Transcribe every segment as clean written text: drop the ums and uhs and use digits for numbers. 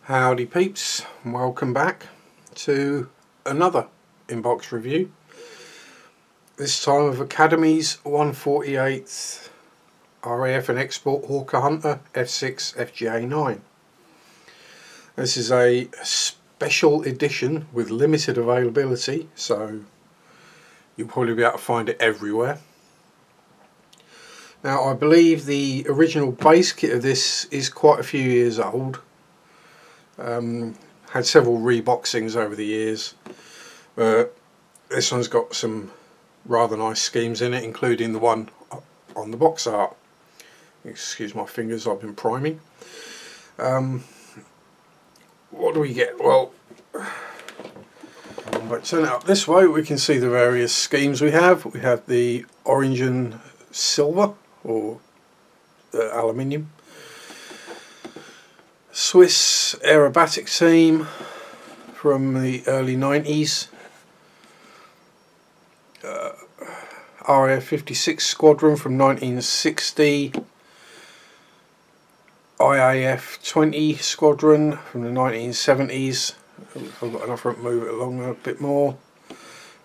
Howdy peeps, and welcome back to another inbox review, this time of Academy's 148th RAF and Export Hawker Hunter F6 FGA9. This is a special edition with limited availability, so you'll probably be able to find it everywhere. Now, I believe the original base kit of this is quite a few years old. Had several reboxings over the years, but this one's got some rather nice schemes in it, including the one on the box art. Excuse my fingers, I've been priming. What do we get? Well, if I turn it up this way, we can see the various schemes we have. We have the orange and silver, or aluminium. Swiss aerobatic team from the early 90s. RAF 56 squadron from 1960. IAF 20 squadron from the 1970s. I've got enough room to move it along a bit more.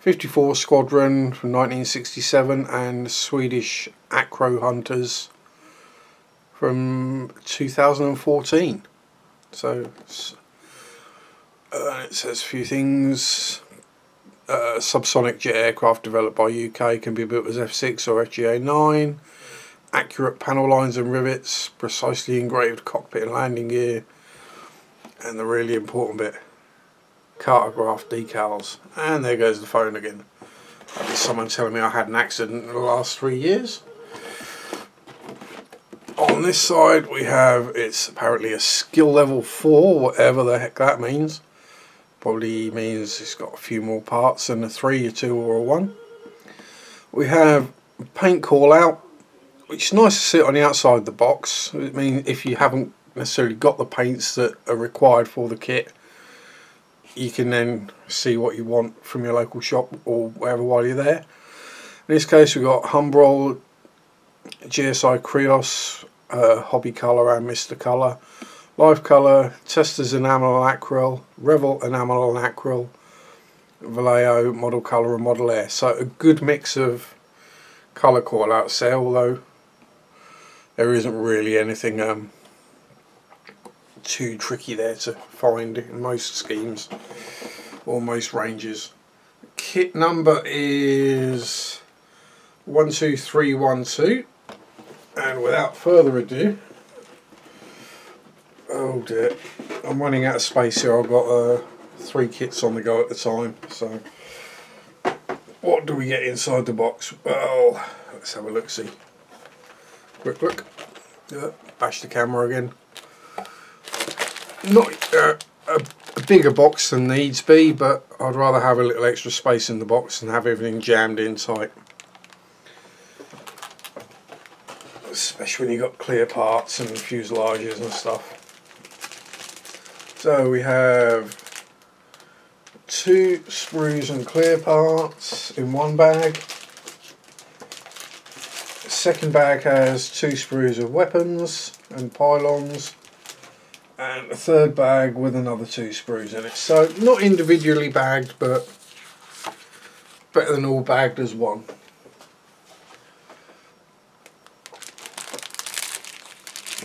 54 squadron from 1967, and Swedish acro hunters from 2014. So it says a few things. Subsonic jet aircraft developed by UK can be built as F6 or FGA9. Accurate panel lines and rivets, precisely engraved cockpit and landing gear, and the really important bit, cartograph decals. And there goes the phone again. That'd be someone telling me I had an accident in the last 3 years. On this side we have, it's apparently a skill level 4, whatever the heck that means. Probably means it's got a few more parts than a 3, a 2 or a 1. We have paint call out, which is nice to sit on the outside of the box. I mean, if you haven't necessarily got the paints that are required for the kit, you can then see what you want from your local shop or wherever while you're there. In this case we've got Humbrol, GSI Krios, Hobby Colour and Mr. Colour, Live Colour, Testers Enamel and Acryl, Revel Enamel and Acryl, Vallejo, Model Colour and Model Air. So a good mix of colour call outs there, although there isn't really anything too tricky there to find in most schemes or most ranges. Kit number is 12312, and without further ado, oh dear, I'm running out of space here. I've got 3 kits on the go at the time, so what do we get inside the box? Well, let's have a look, see. Quick look. Bash the camera again. Not a bigger box than needs be, but I'd rather have a little extra space in the box and have everything jammed in tight. Especially when you've got clear parts and fuselages and stuff. So we have 2 sprues and clear parts in one bag. The second bag has 2 sprues of weapons and pylons, and a third bag with another 2 sprues in it. So not individually bagged, but better than all bagged as one.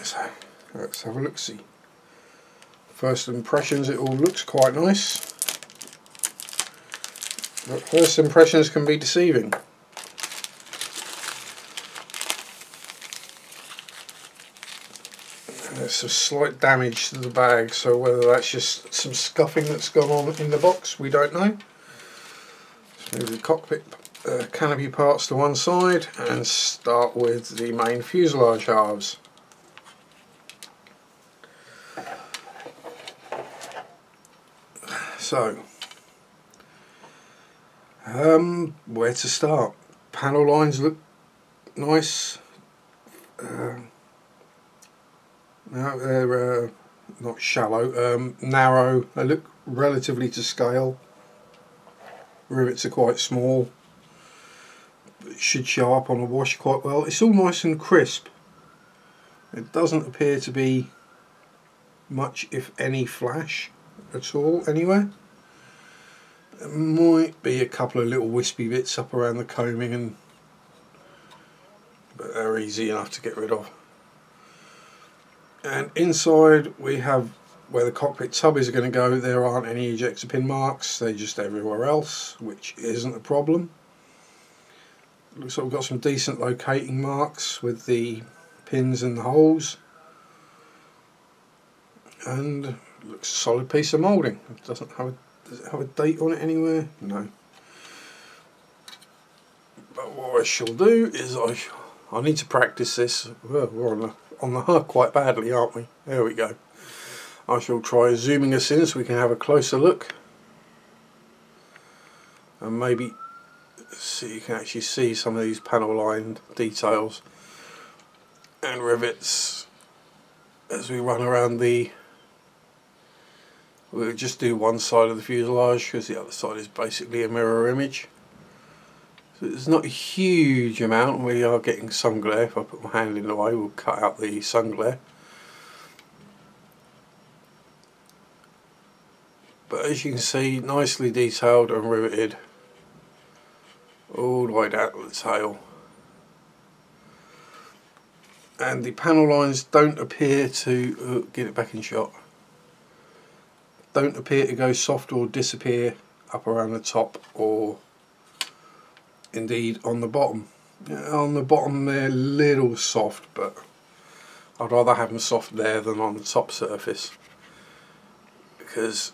So let's have a look see. First impressions, it all looks quite nice, but first impressions can be deceiving. There's some slight damage to the bag, so whether that's just some scuffing that's gone on in the box, we don't know. Let's move the cockpit canopy parts to one side and start with the main fuselage halves. So, where to start? Panel lines look nice. No, they're not shallow, narrow. They look relatively to scale. Rivets are quite small. It should show up on the wash quite well. It's all nice and crisp. It doesn't appear to be much if any flash at all anywhere. There might be a couple of little wispy bits up around the coaming, but they're easy enough to get rid of. And inside we have where the cockpit tub is going to go. There aren't any ejector pin marks, they're just everywhere else, which isn't a problem. Looks like we've got some decent locating marks with the pins and the holes, and looks a solid piece of moulding. It does it have a date on it anywhere? No. But what I shall do is I need to practice this. Well, we're on the hook quite badly, aren't we? There we go. I shall try zooming us in so we can have a closer look, and maybe so you can actually see some of these panel line details and rivets as we run around the. We'll just do one side of the fuselage because the other side is basically a mirror image. So it's not a huge amount. We are getting sun glare. If I put my hand in the way, we'll cut out the sun glare. But as you can see, nicely detailed and riveted all the way down to the tail. And the panel lines don't appear to get it back in shot. Don't appear to go soft or disappear up around the top, or indeed on the bottom. On the bottom they're a little soft, but I'd rather have them soft there than on the top surface, because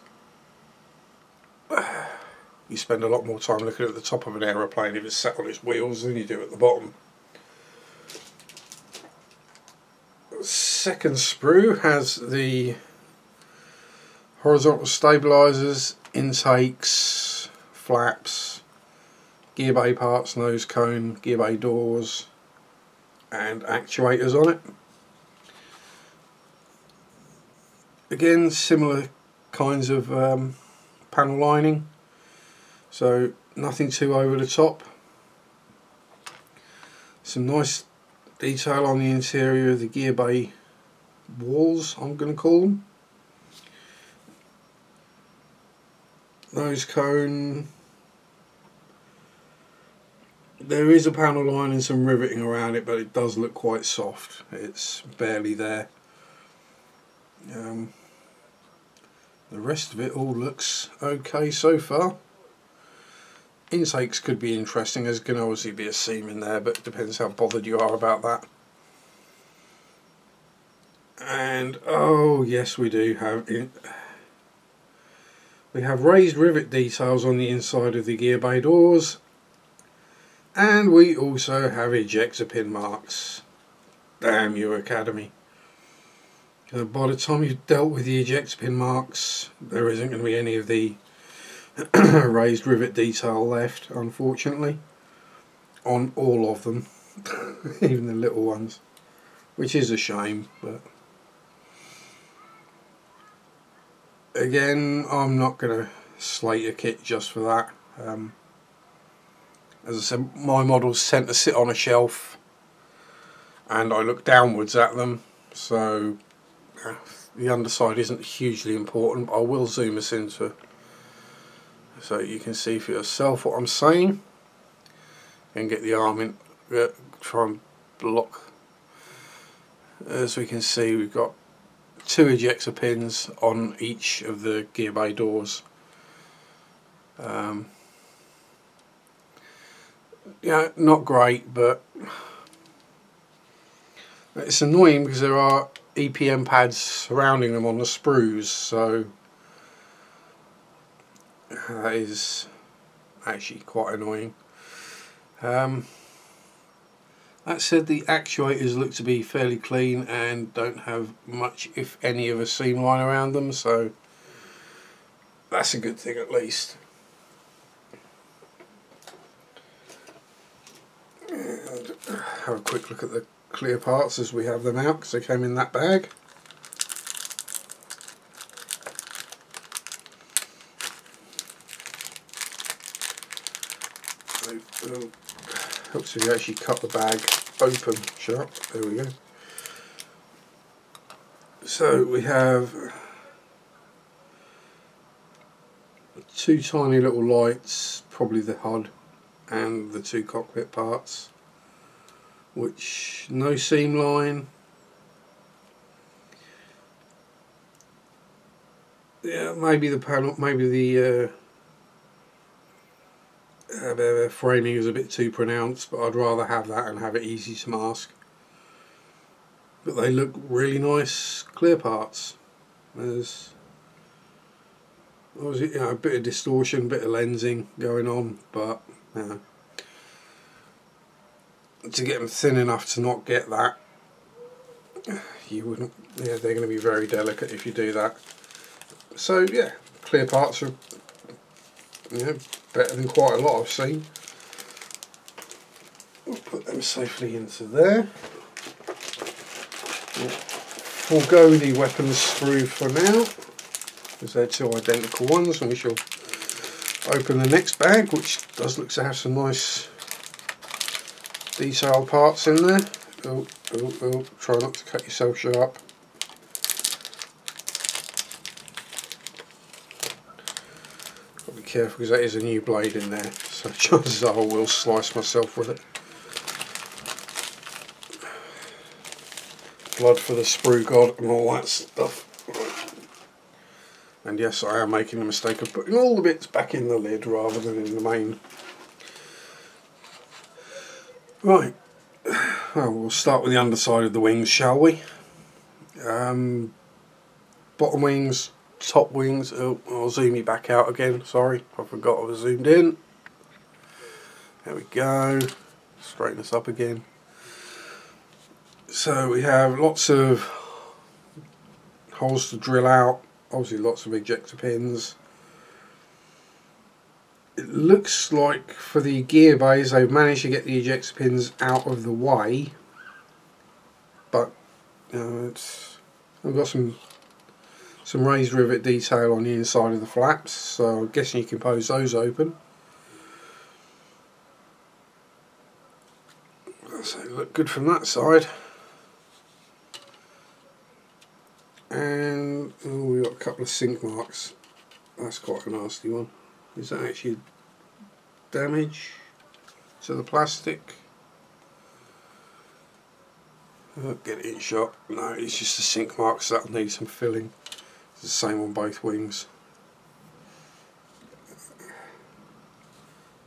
you spend a lot more time looking at the top of an aeroplane if it's sat on its wheels than you do at the bottom. Second sprue has the horizontal stabilizers, intakes, flaps, gear bay parts, nose cone, gear bay doors and actuators on it. Again, similar kinds of panel lining, so nothing too over the top. Some nice detail on the interior of the gear bay walls, I'm going to call them. Nose cone, there is a panel line and some riveting around it, but it does look quite soft. It's barely there. The rest of it all looks okay so far. Intakes could be interesting. There's going to obviously be a seam in there, but it depends how bothered you are about that. And oh yes, we do have it. We have raised rivet details on the inside of the gear bay doors, and we also have ejector pin marks. Damn you, Academy. By the time you've dealt with the ejector pin marks, there isn't going to be any of the raised rivet detail left, unfortunately, on all of them, even the little ones, which is a shame. But again, I'm not going to slate a kit just for that. As I said, my models tend to sit on a shelf and I look downwards at them, so the underside isn't hugely important. I will zoom us into so you can see for yourself what I'm saying, and get the arm in, try and block. As we can see, we've got 2 ejector pins on each of the gear bay doors. Yeah, not great, but it's annoying because there are EPM pads surrounding them on the sprues, so that is actually quite annoying. That said, the actuators look to be fairly clean and don't have much, if any, of a seam line around them, so that's a good thing at least. And have a quick look at the clear parts as we have them out, because they came in that bag. Helps if you actually cut the bag open sharp. There we go. So we have two tiny little lights, probably the HUD, and the two cockpit parts, which no seam line. Yeah, maybe the panel, maybe the framing is a bit too pronounced, but I'd rather have that and have it easy to mask. But they look really nice, clear parts. There's obviously, you know, a bit of distortion, a bit of lensing going on, but you know, to get them thin enough to not get that, you wouldn't. Yeah, they're going to be very delicate if you do that. So yeah, clear parts are, you know, better than quite a lot I've seen. We'll put them safely into there. We'll forego the weapons sprue for now, because they're two identical ones, and we shall open the next bag, which does look to have some nice detailed parts in there. Oh, oh, oh, try not to cut yourself sharp. Got to be careful because that is a new blade in there, so chances are I will slice myself with it. Blood for the sprue god and all that stuff. And yes, I am making the mistake of putting all the bits back in the lid rather than in the main. Right, well, we'll start with the underside of the wings, shall we? Bottom wings, top wings. Oh, I'll zoom you back out again, sorry, I forgot I was zoomed in. There we go, straighten this up again. So we have lots of holes to drill out, obviously lots of ejector pins. It looks like for the gear bays they've managed to get the ejector pins out of the way, but you know, I've got some raised rivet detail on the inside of the flaps, so I'm guessing you can pose those open. So they look good from that side. And oh, we've got a couple of sink marks. That's quite a nasty one. Is that actually damage to the plastic? I'll get it in shot. No, it's just the sink marks that'll need some filling. It's the same on both wings.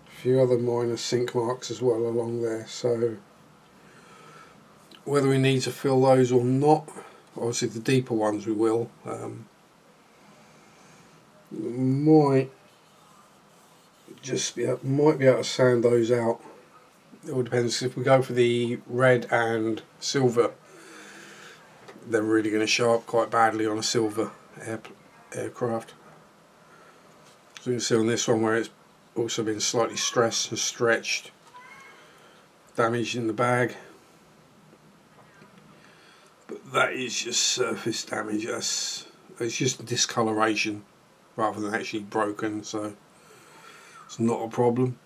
A few other minor sink marks as well along there, so whether we need to fill those or not, obviously the deeper ones we will. Might be able to sand those out. It all depends. If we go for the red and silver, they're really going to show up quite badly on a silver aircraft. So you can see on this one where it's also been slightly stressed and stretched, damaged in the bag. But that is just surface damage. It's just discoloration rather than actually broken, so it's not a problem.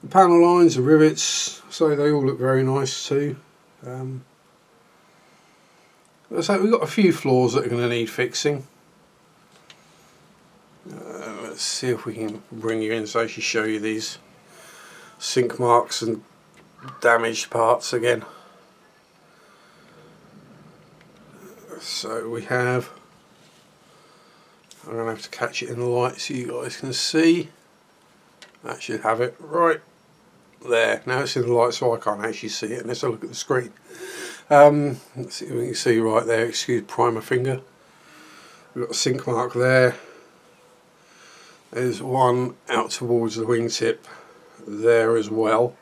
The panel lines, the rivets, so they all look very nice too. So we've got a few flaws that are going to need fixing. Let's see if we can bring you in so I can show you these sink marks and damaged parts again. So we have, I'm going to have to catch it in the light so you guys can see. That should have it right there. Now it's in the light so I can't actually see it unless I look at the screen. Let's see if we can see right there, excuse primer finger. We've got a sink mark there. There's one out towards the wingtip there as well.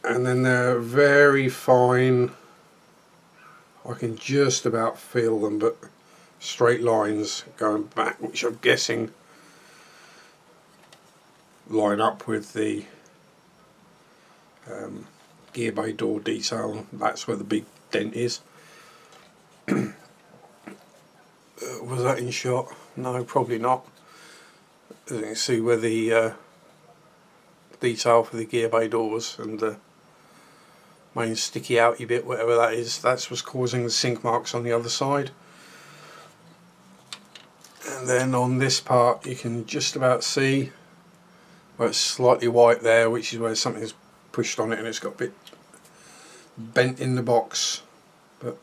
And then they're very fine, I can just about feel them, but straight lines going back, which I'm guessing line up with the gear bay door detail. That's where the big dent is. Was that in shot? No, probably not. As you can see where the detail for the gear bay doors and the main sticky outy bit, whatever that is, that's what's causing the sink marks on the other side. And then on this part you can just about see where it's slightly white there, which is where something's pushed on it and it's got a bit bent in the box, but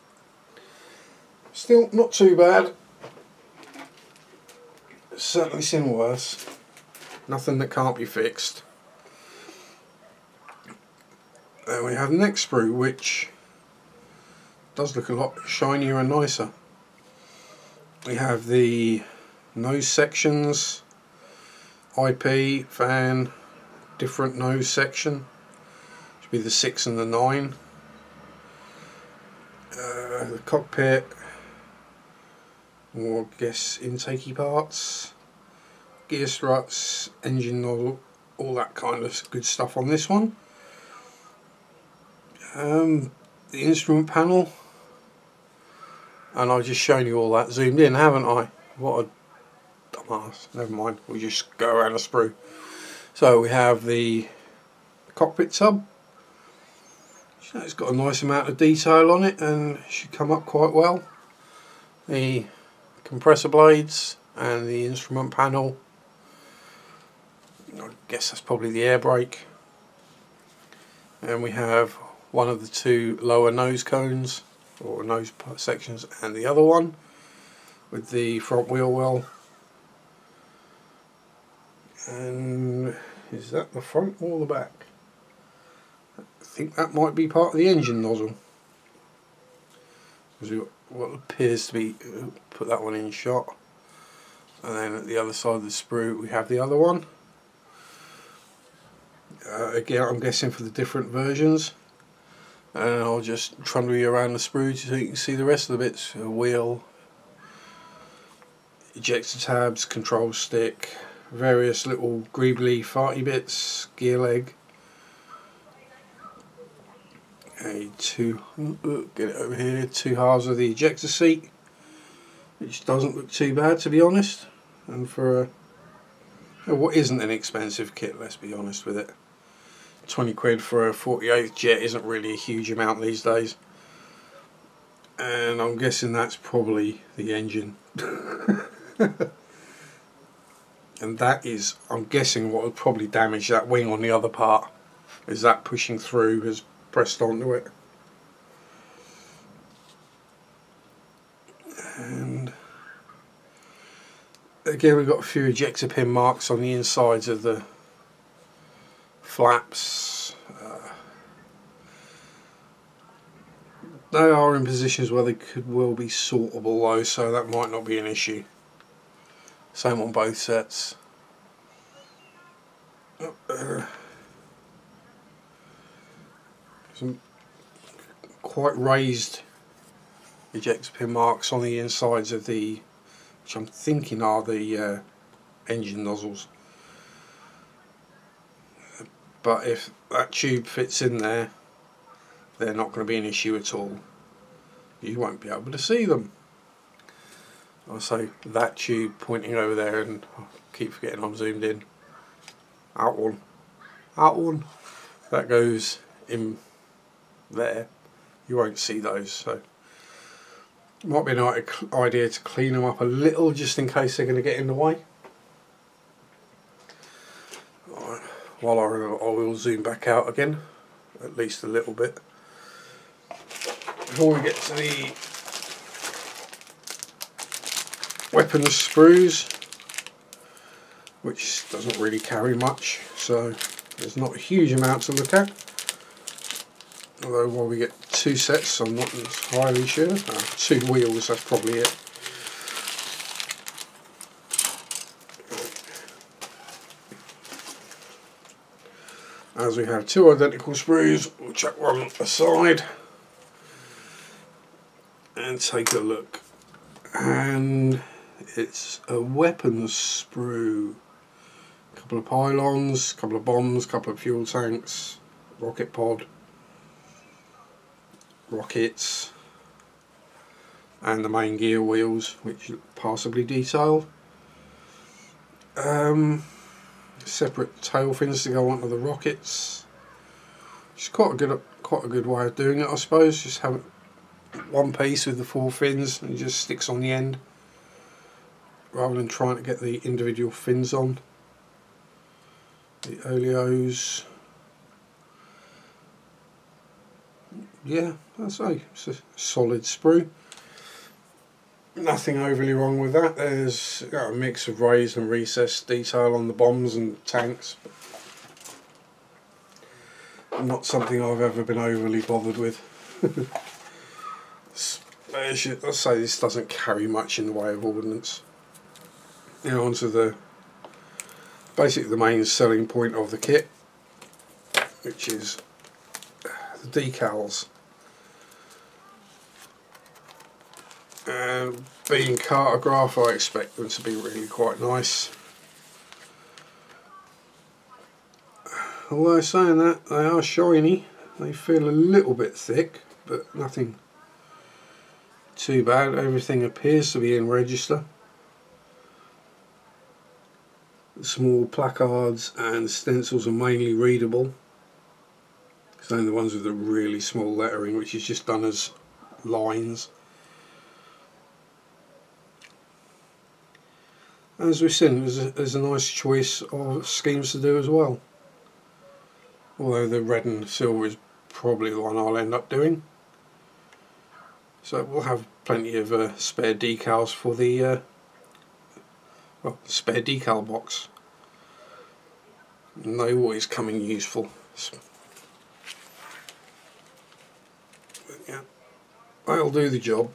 still not too bad. Certainly seen worse. Nothing that can't be fixed. Then we have the next sprue, which does look a lot shinier and nicer. We have the nose sections, IP, fan, different nose section. Should be the 6 and the 9. The cockpit, more I guess intakey parts, gear struts, engine nozzle, all that kind of good stuff on this one. The instrument panel, and I've just shown you all that zoomed in, haven't I? What a dumbass. Never mind, we'll just go around a sprue. So we have the cockpit tub. It's got a nice amount of detail on it and should come up quite well. The compressor blades and the instrument panel. I guess that's probably the air brake. And we have one of the two lower nose cones or nose sections and the other one with the front wheel well. And is that the front or the back? I think that might be part of the engine nozzle. What appears to be, put that one in shot, and then at the other side of the sprue we have the other one. Again, I'm guessing for the different versions, and I'll just trundle you around the sprue so you can see the rest of the bits. A wheel, ejector tabs, control stick, various little greebly farty bits, gear leg. Get it over here, 2 halves of the ejector seat, which doesn't look too bad to be honest, and for what isn't an expensive kit, let's be honest with it. 20 quid for a 48th jet isn't really a huge amount these days, and I'm guessing that's probably the engine. And that is, I'm guessing, what would probably damage that wing on the other part, is that pushing through has pressed onto it. And again, we've got a few ejector pin marks on the insides of the flaps. They are in positions where they could well be sortable though, so that might not be an issue. Same on both sets. Some quite raised ejector pin marks on the insides of the, which I'm thinking are the engine nozzles. But if that tube fits in there, they're not going to be an issue at all. You won't be able to see them. I'll say that tube pointing over there, and I keep forgetting I'm zoomed in. Out one. Out one. That goes in there. You won't see those, so it might be an idea to clean them up a little just in case they're going to get in the way. Right. While I will zoom back out again, at least a little bit. Before we get to the weapons sprues, which doesn't really carry much, so there's not a huge amount to look at. Although while we get 2 sets, I'm not entirely sure. 2 wheels, that's probably it. As we have 2 identical sprues, we'll chuck one aside and take a look. And it's a weapons sprue. A couple of pylons, a couple of bombs, a couple of fuel tanks, rocket pod, rockets, and the main gear wheels, which look passably detailed. Separate tail fins to go onto the rockets. It's quite quite a good way of doing it, I suppose. Just have one piece with the 4 fins and it just sticks on the end, rather than trying to get the individual fins on. The oleos, yeah, I say it's a solid sprue. Nothing overly wrong with that. There's a mix of raised and recessed detail on the bombs and tanks, but not something I've ever been overly bothered with. I say this doesn't carry much in the way of ordnance. Now onto the basically the main selling point of the kit, which is the decals. And being cartograph, I expect them to be really quite nice. Although saying that, they are shiny. They feel a little bit thick, but nothing too bad. Everything appears to be in register. The small placards and stencils are mainly readable. It's only the ones with the really small lettering, which is just done as lines. As we've seen, there's a nice choice of schemes to do as well. Although the red and silver is probably the one I'll end up doing. So we'll have plenty of spare decals for the spare decal box. And they always come in useful. But yeah, they'll do the job.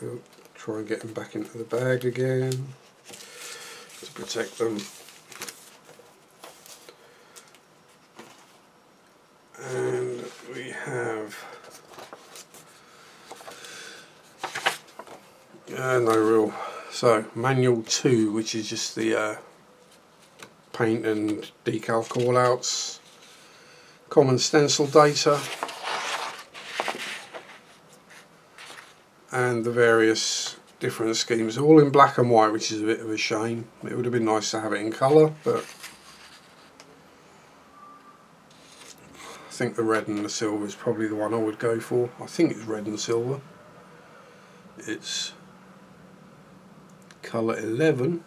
We'll try and get them back into the bag again to protect them. And we have no real. So manual 2, which is just the paint and decal callouts, common stencil data, and the various different schemes, all in black and white, which is a bit of a shame. It would have been nice to have it in colour, but I think the red and the silver is probably the one I would go for. I think it's red and silver. It's colour 11,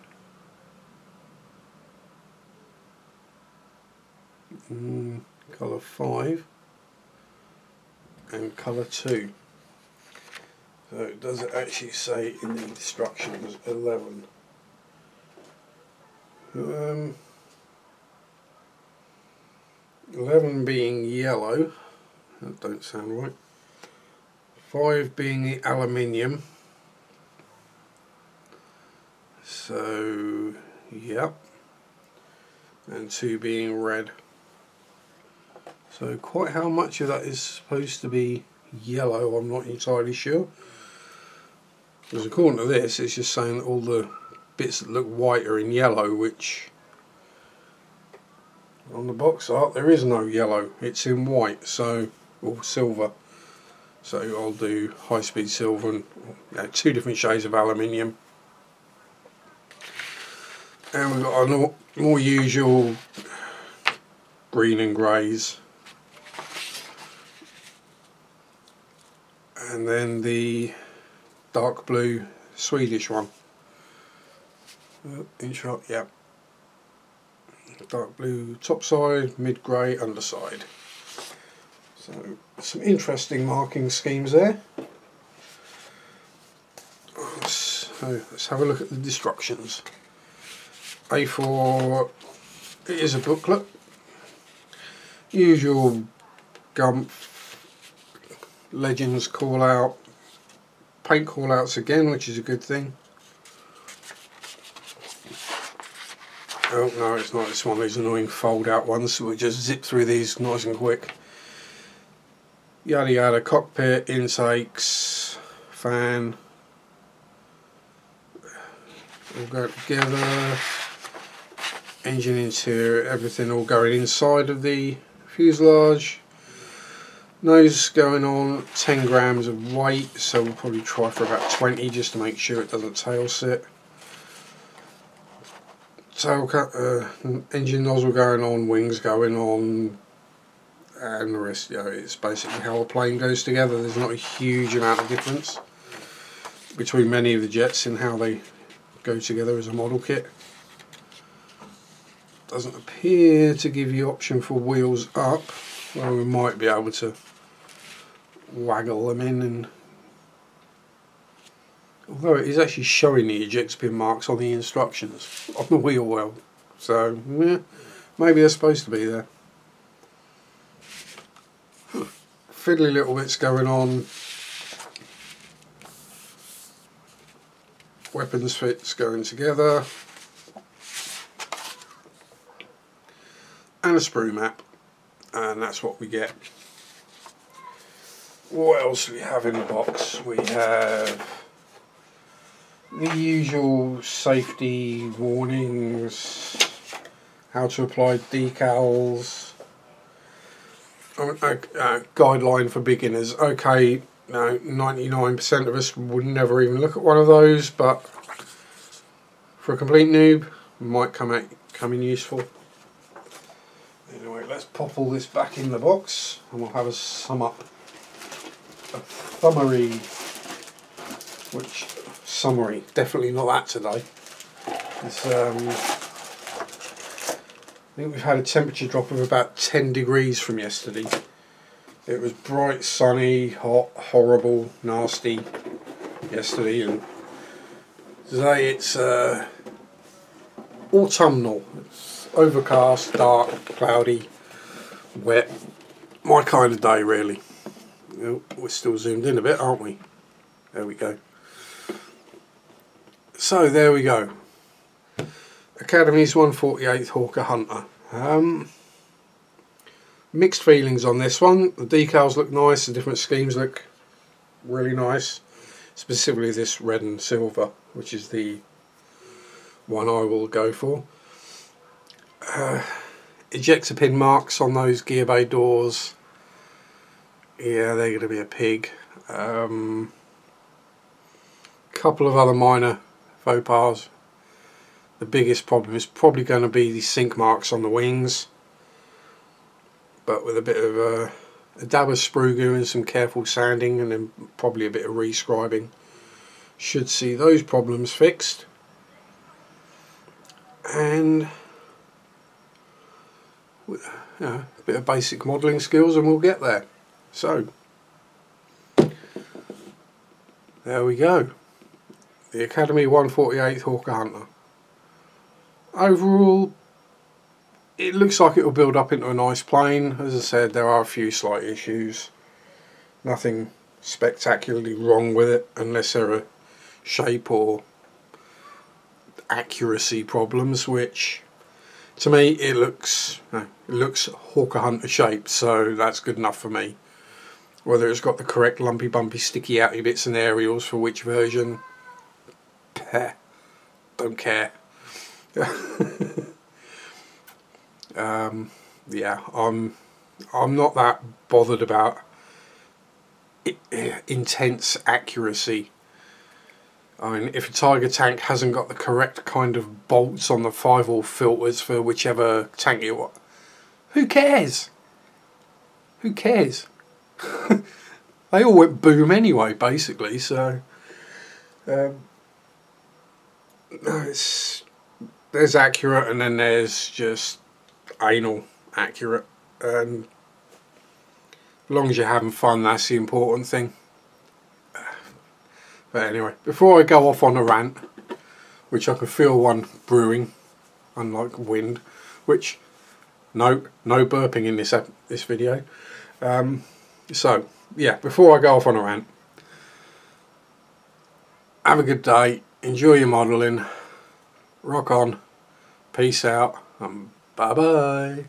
colour 5, and colour 2. So does it actually say in the instructions 11? 11 being yellow, that don't sound right. 5 being the aluminium. So, yep. And 2 being red. So quite how much of that is supposed to be yellow, I'm not entirely sure. Because according to this, it's just saying that all the bits that look white are in yellow, which on the box art there is no yellow, it's in white, so, or silver. So I'll do high speed silver and 2 different shades of aluminium. And we've got our more usual green and greys. And then the dark blue Swedish one. In shot, yeah. Dark blue top side, mid grey underside. So some interesting marking schemes there. So let's have a look at the instructions. A4, it is a booklet. Usual Gump, Legends call out, paint call outs again, which is a good thing. Oh no, it's not. It's one of these annoying fold out ones, so we'll just zip through these nice and quick. Yada yada, cockpit, intakes, fan, all go together. Engine interior, everything all going inside of the fuselage. Nose going on, 10 grams of weight, so we'll probably try for about 20 just to make sure it doesn't tail sit. engine nozzle going on, wings going on, and the rest. You know, it's basically how a plane goes together. There's not a huge amount of difference between many of the jets in how they go together as a model kit. Doesn't appear to give you option for wheels up. Well, we might be able to waggle them in, and although it is actually showing the ejector pin marks on the instructions on the wheel well, so yeah, maybe they're supposed to be there. Fiddly little bits going on. Weapons fits going together, and a sprue map, and that's what we get. What else do we have in the box? We have the usual safety warnings, how to apply decals, a guideline for beginners. Okay, no, 99% of us would never even look at one of those, but for a complete noob, might come in useful. Anyway, let's pop all this back in the box, and we'll have a sum up. A summary, definitely not that today. It's, I think we've had a temperature drop of about 10 degrees from yesterday. It was bright, sunny, hot, horrible, nasty yesterday, and today it's autumnal. It's overcast, dark, cloudy, wet. My kind of day, really. Oh, we're still zoomed in a bit, aren't we? There we go. So there we go. Academy's 148th Hawker Hunter. Mixed feelings on this one. The decals look nice, the different schemes look really nice. Specifically this red and silver, which is the one I will go for. Ejector pin marks on those gear bay doors. Yeah, they're going to be a pig. Couple of other minor faux pas. The biggest problem is probably going to be the sink marks on the wings, but with a bit of a dab of sprue goo and some careful sanding, and then probably a bit of rescribing, should see those problems fixed. And you know, a bit of basic modelling skills and we'll get there. So there we go. The Academy 148th Hawker Hunter. Overall, it looks like it will build up into a nice plane. As I said, there are a few slight issues. Nothing spectacularly wrong with it, unless there are shape or accuracy problems, which to me it looks Hawker Hunter shaped, so that's good enough for me. Whether it's got the correct lumpy, bumpy, sticky outy bits and aerials for which version, don't care. Yeah, I'm not that bothered about intense accuracy. I mean, if a Tiger tank hasn't got the correct kind of bolts on the 5-all filters for whichever tank you want, who cares? Who cares? They all went boom anyway, basically. So there's accurate, and then there's just anal accurate, and as long as you're having fun, that's the important thing. But anyway, before I go off on a rant, which I can feel one brewing, unlike wind, which no burping in this video. So yeah, before I go off on a rant, have a good day, enjoy your modelling, rock on, peace out, and bye bye.